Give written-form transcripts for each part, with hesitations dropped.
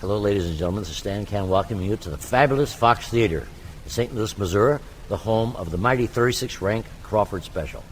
Hello, ladies and gentlemen. This is Stan Kann welcoming you to the fabulous Fox Theater in St. Louis, Missouri, the home of the mighty 36 rank Crawford Special.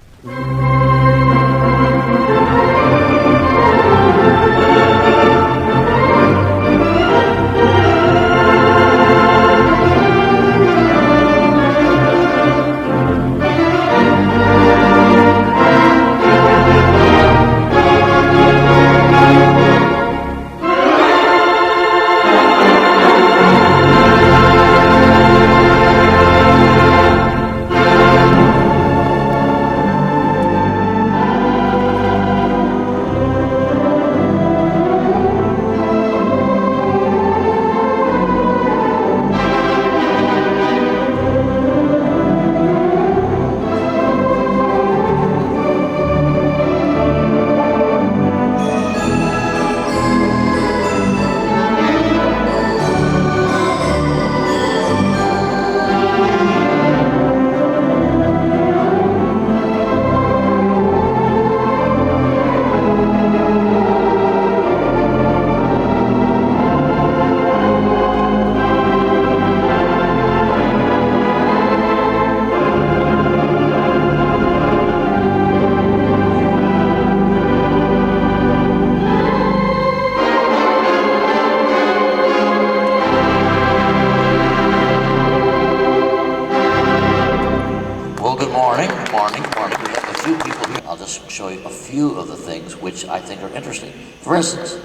Show you a few of the things which I think are interesting. For instance,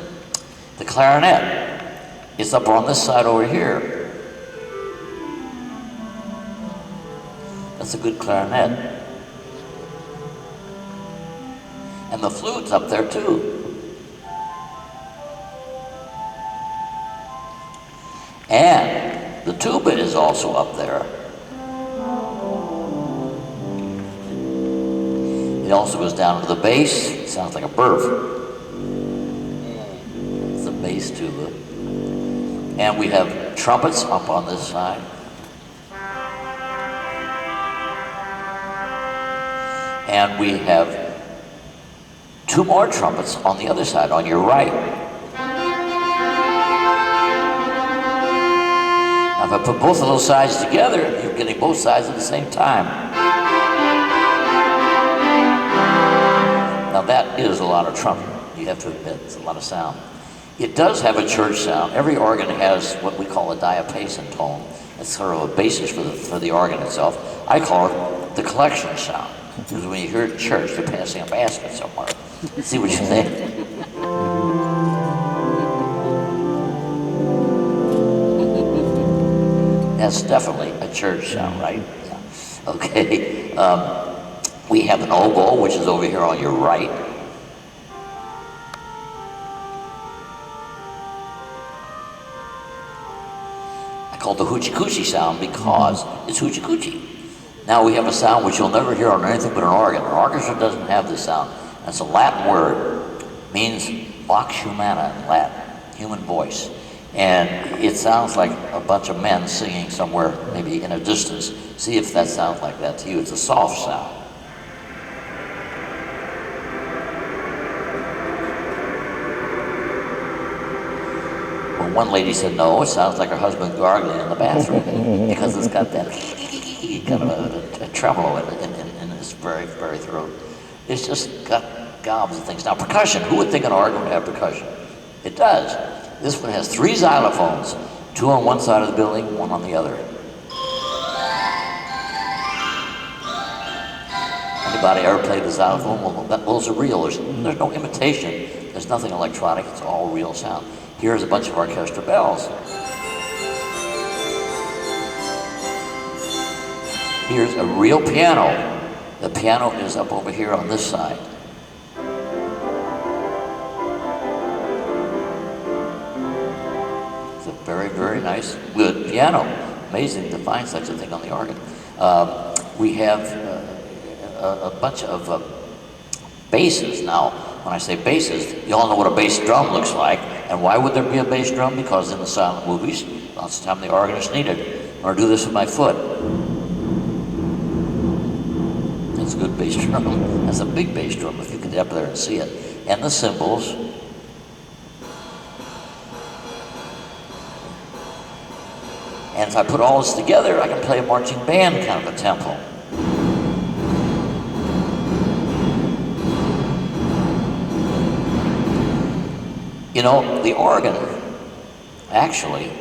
the clarinet is up on this side over here. That's a good clarinet. And the flute's up there too. And the tuba is also up there. It also goes down to the bass. It sounds like a burp. It's a bass tuba. And we have trumpets up on this side. And we have two more trumpets on the other side, on your right. Now, if I put both of those sides together, you're getting both sides at the same time. Now that is a lot of trumpet, you have to admit, it's a lot of sound. It does have a church sound. Every organ has what we call a diapason tone. It's sort of a basis for the organ itself. I call it the collection sound, because when you hear it in church, they're passing a basket somewhere. See what you think? That's definitely a church sound, right? Yeah. Okay. We have an oboe, which is over here on your right. I call it the hoochie coochie sound because it's hoochie coochie. Now we have a sound which you'll never hear on anything but an organ. An orchestra doesn't have this sound. That's a Latin word. It means vox humana in Latin, human voice. And it sounds like a bunch of men singing somewhere, maybe in a distance. See if that sounds like that to you. It's a soft sound. One lady said, no, it sounds like her husband gargling in the bathroom because it's got that kind of a tremolo in his very throat. It's just got gobs of things. Now, percussion, who would think an organ would have percussion? It does. This one has 3 xylophones, 2 on one side of the building, 1 on the other. Anybody ever played the xylophone? Well, those are real. There's no imitation. There's nothing electronic. It's all real sound. Here's a bunch of orchestra bells. Here's a real piano. The piano is up over here on this side. It's a very nice, good piano. Amazing to find such a thing on the organ. We have a bunch of basses. Now, when I say basses, you all know what a bass drum looks like. And why would there be a bass drum? Because in the silent movies, lots of time the organist needed. I'm going to do this with my foot. That's a good bass drum. That's a big bass drum if you can get up there and see it. And the cymbals. And if I put all this together, I can play a marching band kind of a tempo. You know, the organ actually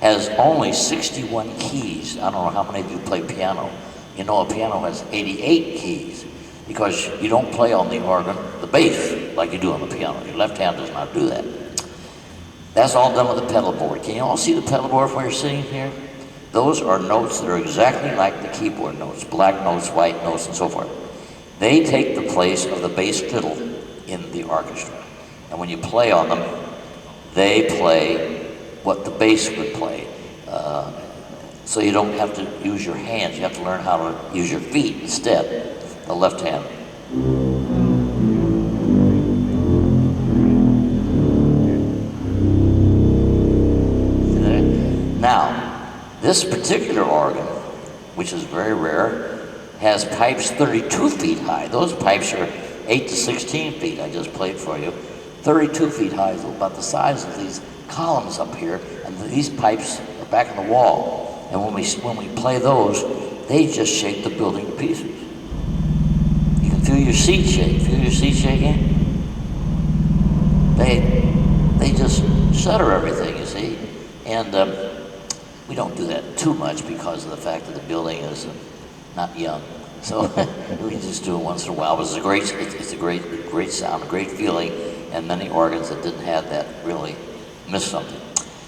has only 61 keys. I don't know how many of you play piano. You know, a piano has 88 keys because you don't play on the organ the bass like you do on the piano. Your left hand does not do that. That's all done with the pedal board. Can you all see the pedal board from where you're sitting here? Those are notes that are exactly like the keyboard notes, black notes, white notes, and so forth. They take the place of the bass fiddle in the orchestra. And when you play on them, they play what the bass would play. So you don't have to use your hands, you have to learn how to use your feet instead, the left hand. Now, this particular organ, which is very rare, has pipes 32 feet high. Those pipes are 8 to 16 feet, I just played for you. 32 feet high is about the size of these columns up here, and these pipes are back in the wall. And when we play those, they just shake the building to pieces. You can feel your seat shake. Feel your seat shaking? They just shudder everything, you see. And we don't do that too much because of the fact that the building is not young. So we just do it once in a while. But it's a great sound, a great feeling, and many organs that didn't have that really missed something.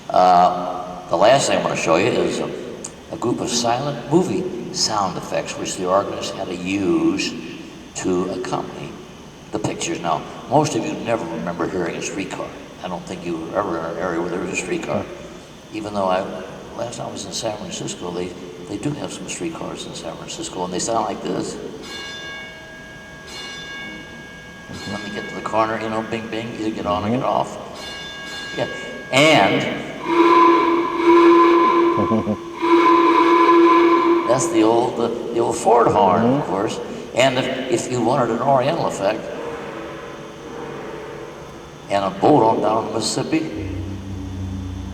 The last thing I want to show you is a group of silent movie sound effects which the organist had to use to accompany the pictures. Now, most of you never remember hearing a streetcar. I don't think you were ever in an area where there was a streetcar. Even though last time I was in San Francisco, they do have some streetcars in San Francisco, and they sound like this. When they get to the corner, you know, bing, bing, either get on or get off. Yeah, and that's the old Ford horn, of course. And if you wanted an Oriental effect, and a boat on down the Mississippi,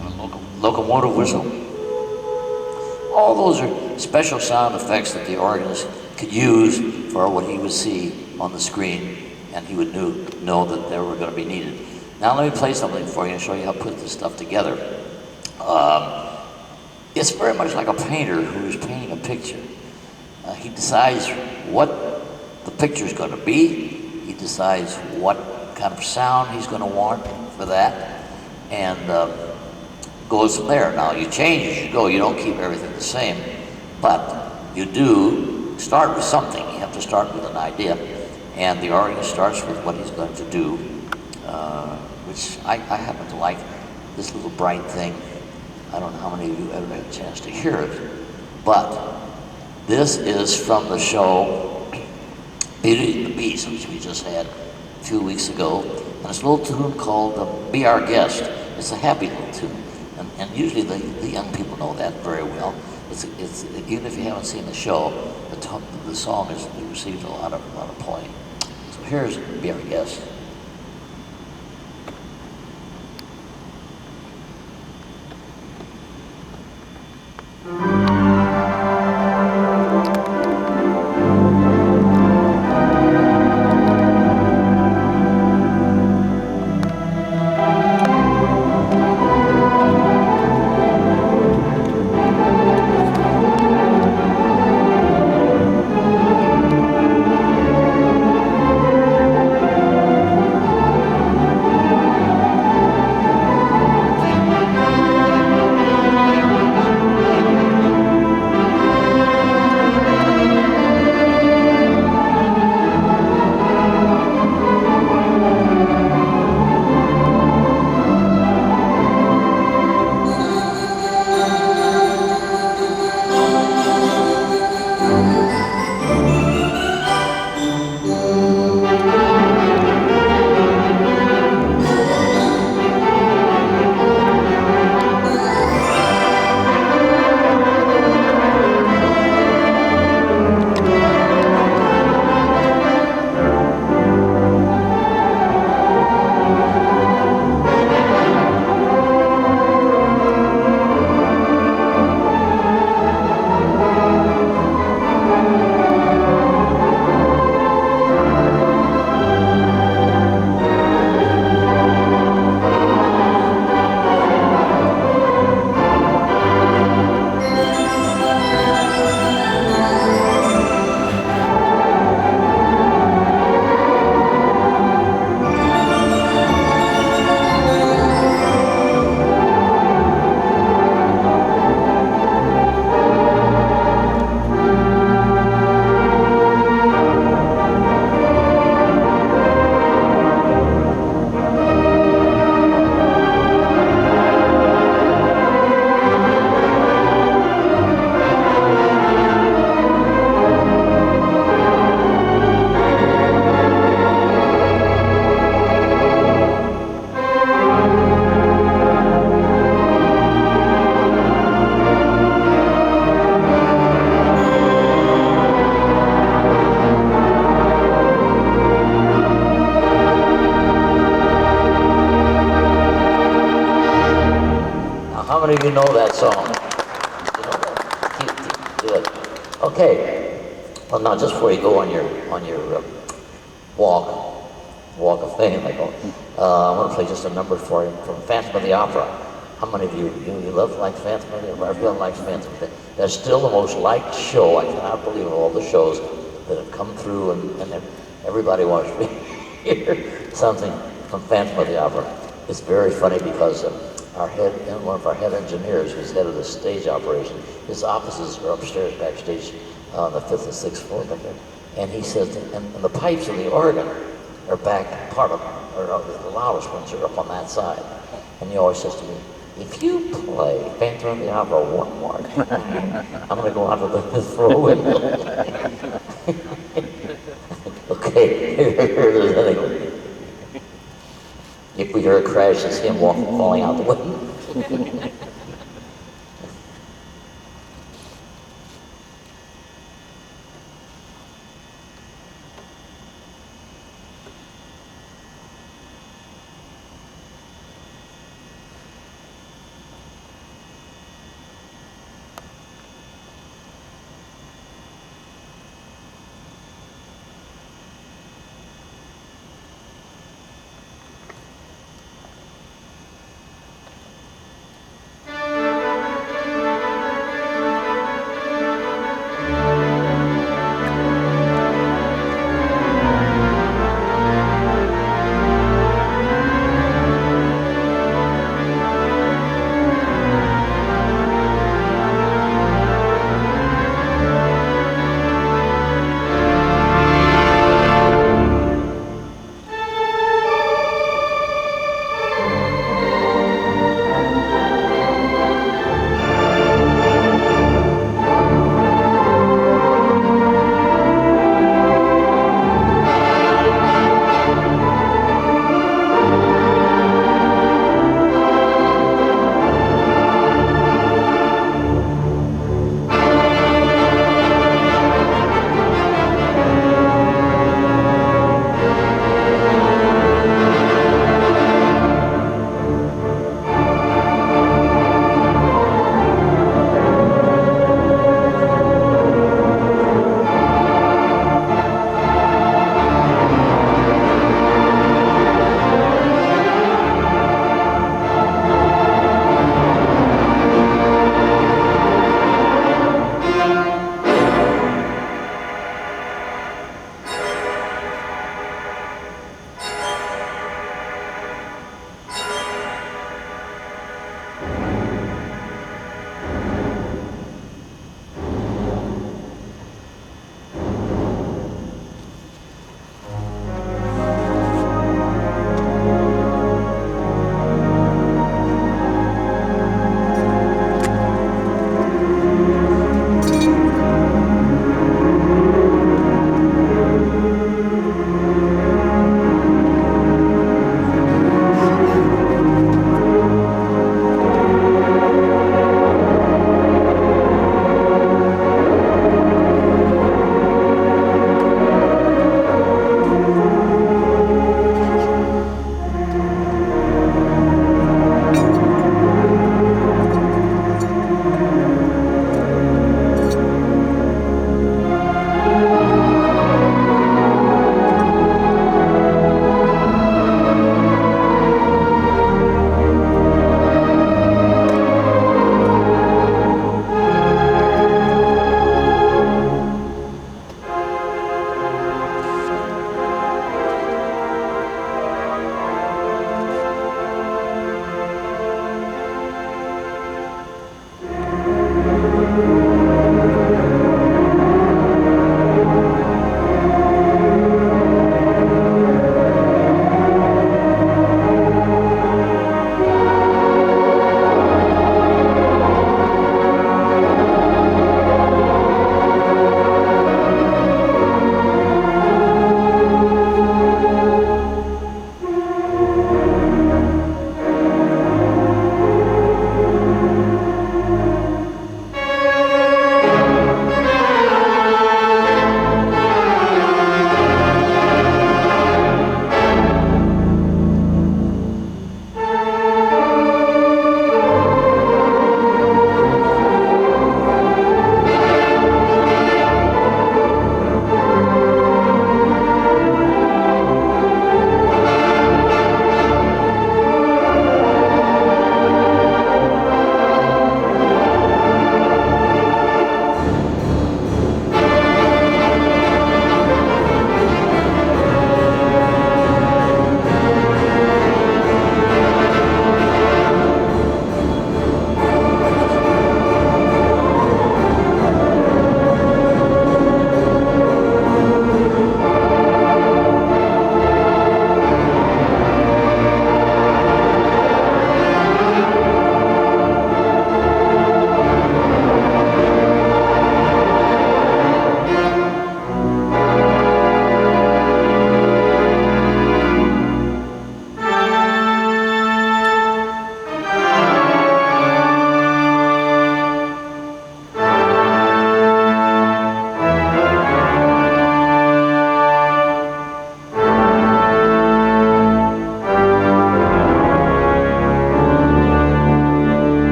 and a locomotive whistle. All those are special sound effects that the organist could use for what he would see on the screen, and he would know that they were going to be needed. Now let me play something for you and show you how to put this stuff together. It's very much like a painter who is painting a picture. He decides what the picture is going to be. He decides what kind of sound he's going to want for that, and goes from there. Now you change as you go. You don't keep everything the same, but you do start with something. You have to start with an idea, and the organist starts with what he's going to do, which I happen to like this little bright thing. I don't know how many of you ever had a chance to hear it, but this is from the show Beauty and the Beast, which we just had a few weeks ago, and it's a little tune called Be Our Guest. It's a happy little tune, and usually the young people know that very well. It's even if you haven't seen the show, the song has received a lot of play. So here's Be Our Guest. How many of you know that song? You know that? Good. Okay. Well, now just before you go on your walk of fame, I want to play just a number for you from Phantom of the Opera. How many of you love like Phantom of the Opera? Everyone likes Phantom of the Opera. That's still the most liked show. I cannot believe all the shows that have come through, and everybody wants to hear something from Phantom of the Opera. It's very funny because one of our head engineers, who's head of the stage operation, his offices are upstairs backstage on the 5th and 6th floor back there. And he says, and the pipes of the organ are back, part of, or the loudest ones are up on that side. And he always says to me, if you play Phantom of the Opera one more time, I'm going to go out of the throw window. Okay, here it is anyway. If we hear a crash, it's him falling out the window.